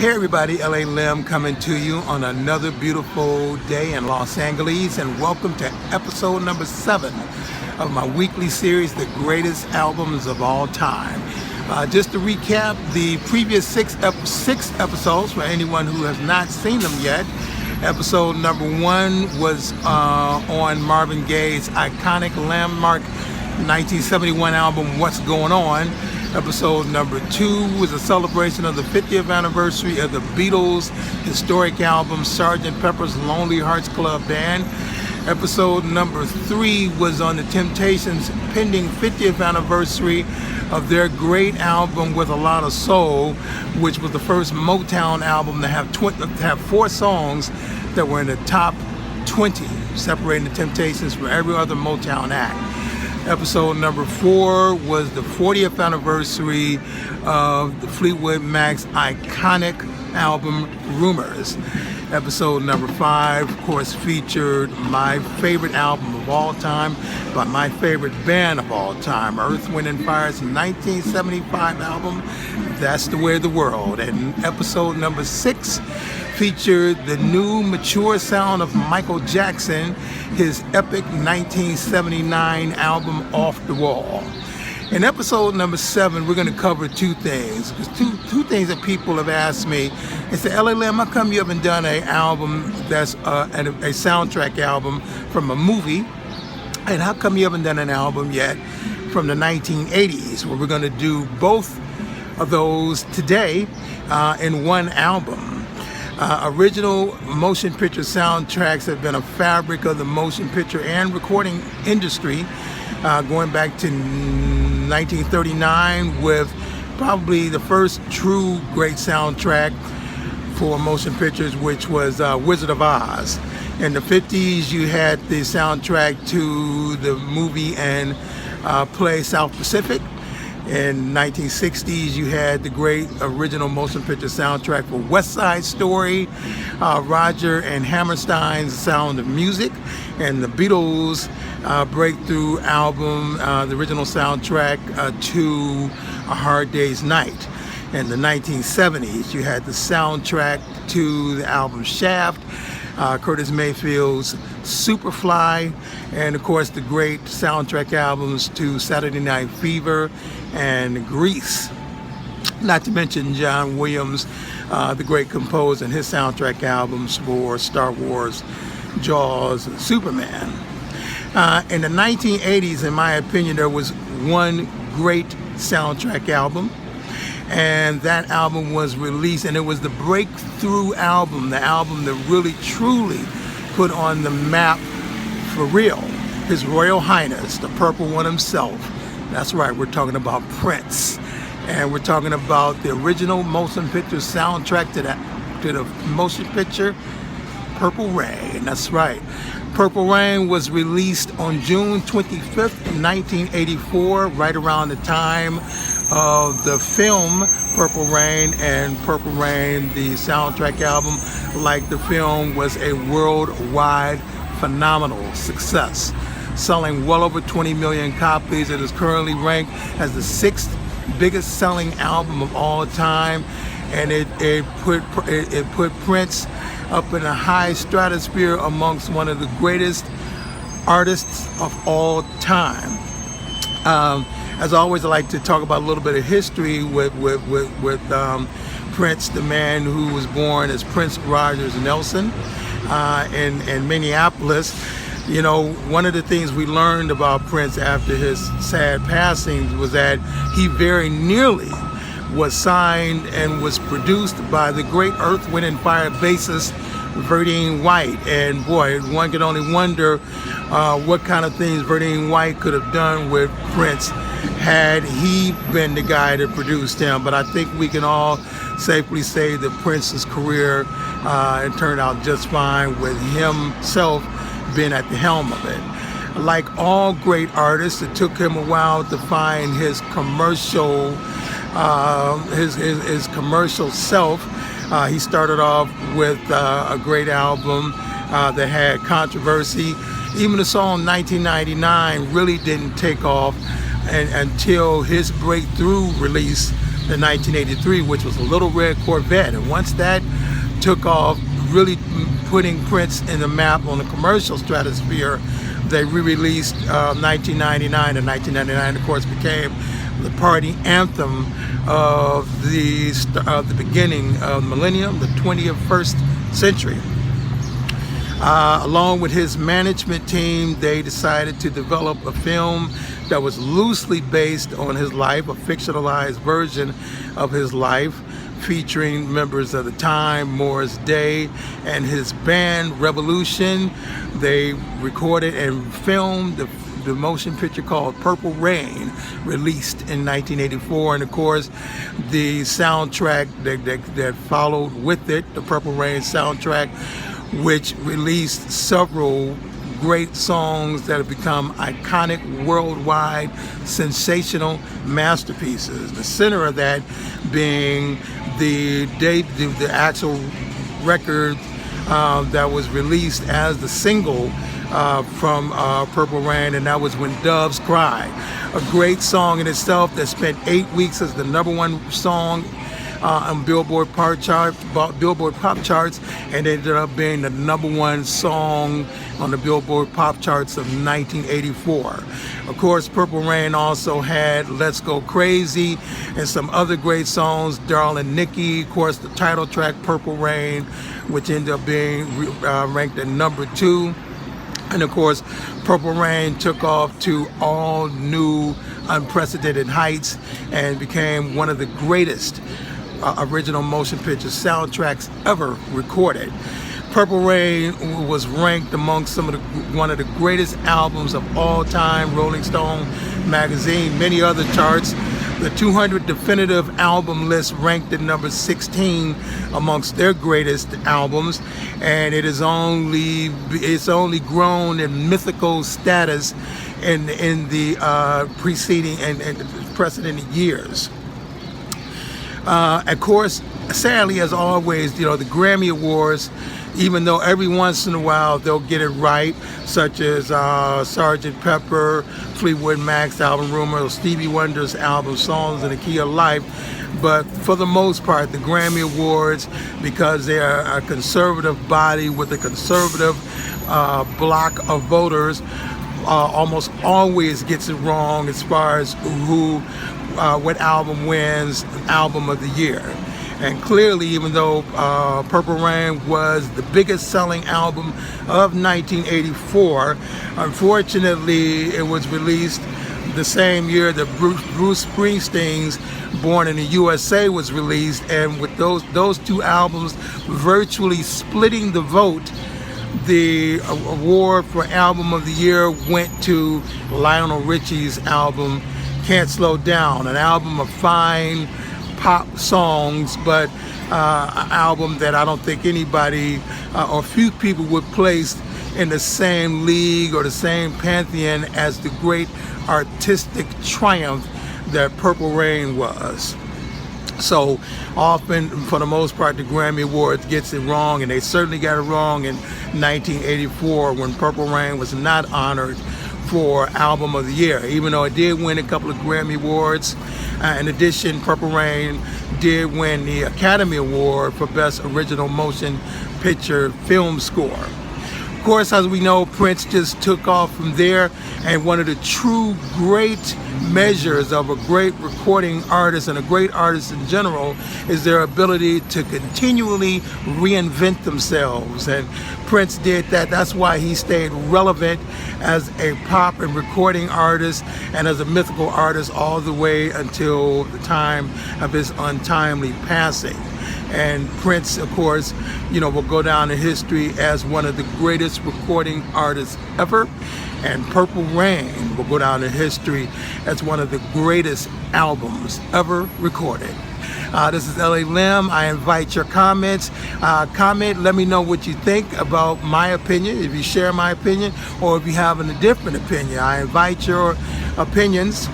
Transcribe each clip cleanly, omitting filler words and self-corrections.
Hey everybody, LA Lim coming to you on another beautiful day in Los Angeles, and welcome to episode number 7 of my weekly series, The Greatest Albums of All Time. Just to recap the previous six episodes for anyone who has not seen them yet. Episode number 1 was on Marvin Gaye's iconic landmark 1971 album, What's Going On. Episode number 2 was a celebration of the 50th anniversary of the Beatles' historic album, Sgt. Pepper's Lonely Hearts Club Band. Episode number 3 was on the Temptations' pending 50th anniversary of their great album With a Lot of Soul, which was the first Motown album to have 4 songs that were in the top 20, separating the Temptations from every other Motown act. Episode number 4 was the 40th anniversary of the Fleetwood Mac's iconic album, Rumors. Episode number 5, of course, featured my favorite album of all time by my favorite band of all time, Earth, Wind & Fire's 1975 album, That's the Way of the World. And episode number 6 featured the new mature sound of Michael Jackson, his epic 1979 album, Off the Wall. In episode number 7, we're going to cover 2 things. Two things that people have asked me. They say, LA Lim, how come you haven't done an album that's a soundtrack album from a movie? And how come you haven't done an album yet from the 1980s? Well, we're going to do both of those today in one album. Original motion picture soundtracks have been a fabric of the motion picture and recording industry, going back to 1939 with probably the first true great soundtrack for motion pictures, which was Wizard of Oz. In the 50s, you had the soundtrack to the movie and play South Pacific. In 1960s, you had the great original motion picture soundtrack for West Side Story, Roger and Hammerstein's Sound of Music, and the Beatles' breakthrough album, the original soundtrack to A Hard Day's Night. In the 1970s, you had the soundtrack to the album Shaft, Curtis Mayfield's Superfly, and of course the great soundtrack albums to Saturday Night Fever and Grease. Not to mention John Williams, the great composer, and his soundtrack albums for Star Wars, Jaws, and Superman. In the 1980s, in my opinion, there was one great soundtrack album, and that album was released, and it was the breakthrough album, the album that really truly put on the map for real His Royal Highness, the Purple One himself. That's right, we're talking about Prince, and we're talking about the original motion picture soundtrack to the motion picture Purple Rain. That's right. Purple Rain was released on June 25th, 1984, right around the time of the film Purple Rain, and Purple Rain, the soundtrack album, like the film, was a worldwide phenomenal success, selling well over 20 million copies. It is currently ranked as the 6th biggest selling album of all time, and it put Prince up in a high stratosphere amongst one of the greatest artists of all time. As always, I like to talk about a little bit of history with Prince, the man who was born as Prince Rogers Nelson in Minneapolis. You know, one of the things we learned about Prince after his sad passing was that he very nearly was signed and was produced by the great Earth, Wind & Fire bassist Verdine White. And boy, one can only wonder what kind of things Verdine White could have done with Prince had he been the guy that produced him. But I think we can all safely say that Prince's career turned out just fine with himself being at the helm of it. Like all great artists, it took him a while to find his commercial commercial self. He started off with a great album that had controversy. Even the song 1999 really didn't take off until his breakthrough release in 1983, which was a Little Red Corvette. And once that took off, really putting Prince in the map on the commercial stratosphere, they re-released 1999, and 1999 of course became the party anthem of the beginning of the millennium, the 21st century. Along with his management team, they decided to develop a film that was loosely based on his life, a fictionalized version of his life, featuring members of the Time, Morris Day, and his band Revolution. They recorded and filmed the motion picture called Purple Rain, released in 1984, and of course the soundtrack that followed with it, the Purple Rain soundtrack, which released several great songs that have become iconic, worldwide, sensational masterpieces. The center of that being the actual record that was released as the single from Purple Rain, and that was When Doves Cry. A great song in itself that spent 8 weeks as the #1 song on Billboard pop charts, and ended up being the #1 song on the Billboard pop charts of 1984. Of course, Purple Rain also had Let's Go Crazy and some other great songs, Darling Nikki, of course the title track Purple Rain, which ended up being ranked at #2. And of course, Purple Rain took off to all new unprecedented heights and became one of the greatest original motion picture soundtracks ever recorded. Purple Rain was ranked amongst one of the greatest albums of all time, Rolling Stone magazine, many other charts. The 200 definitive album list ranked at number 16 amongst their greatest albums, and it's only grown in mythical status in the preceding and preceding years. Of course, sadly, as always, the Grammy Awards, even though every once in a while they'll get it right, such as Sgt. Pepper, Fleetwood Mac's album Rumor, or Stevie Wonder's album Songs in the Key of Life, but for the most part, the Grammy Awards, because they are a conservative body with a conservative block of voters, almost always gets it wrong as far as what album wins Album of the Year. And clearly, even though Purple Rain was the biggest selling album of 1984, unfortunately it was released the same year that Bruce Springsteen's Born in the USA was released, and with those two albums virtually splitting the vote, the award for Album of the Year went to Lionel Richie's album Can't Slow Down, an album of fine pop songs, but an album that I don't think anybody or few people would place in the same league or the same pantheon as the great artistic triumph that Purple Rain was. So often, for the most part, the Grammy Awards gets it wrong, and they certainly got it wrong in 1984 when Purple Rain was not honored for Album of the Year, even though it did win a couple of Grammy Awards. In addition, Purple Rain did win the Academy Award for Best Original Motion Picture Film Score. Of course, as we know, Prince just took off from there, and one of the true great measures of a great recording artist and a great artist in general is their ability to continually reinvent themselves, and Prince did that. That's why he stayed relevant as a pop and recording artist and as a mythical artist all the way until the time of his untimely passing. And Prince, of course, will go down in history as one of the greatest recording artists ever. And Purple Rain will go down in history as one of the greatest albums ever recorded. This is L.A. Lim. I invite your comments. Comment, let me know what you think about my opinion, if you share my opinion, or if you have a different opinion. I invite your opinions.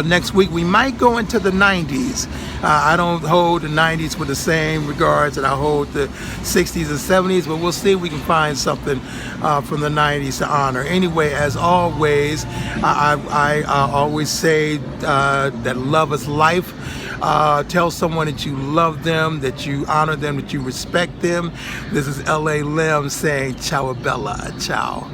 Next week we might go into the 90s. I don't hold the 90s with the same regards that I hold the 60s and 70s, but we'll see if we can find something from the 90s to honor. Anyway, as always, I always say that love is life. Tell someone that you love them, that you honor them, that you respect them. This is L.A. Lim saying ciao bella, ciao.